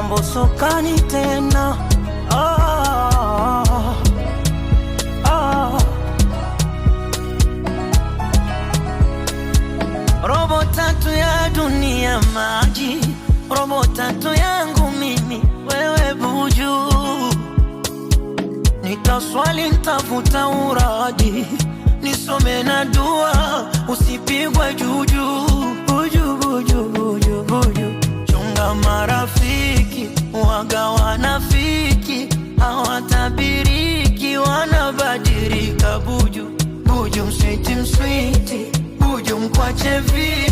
mambo sokani tena. Robo tatu ya dunia maji, robo tatu yangu mimi wewe buju. Nitaswali nitafuta uradi, nisome na dua usipigwe juju. Buju buju buju buju. Chunga marafiki waga wanafiki, hawatabiriki wanabadilika. Buju buju mswiti mswiti, buju mkwache vi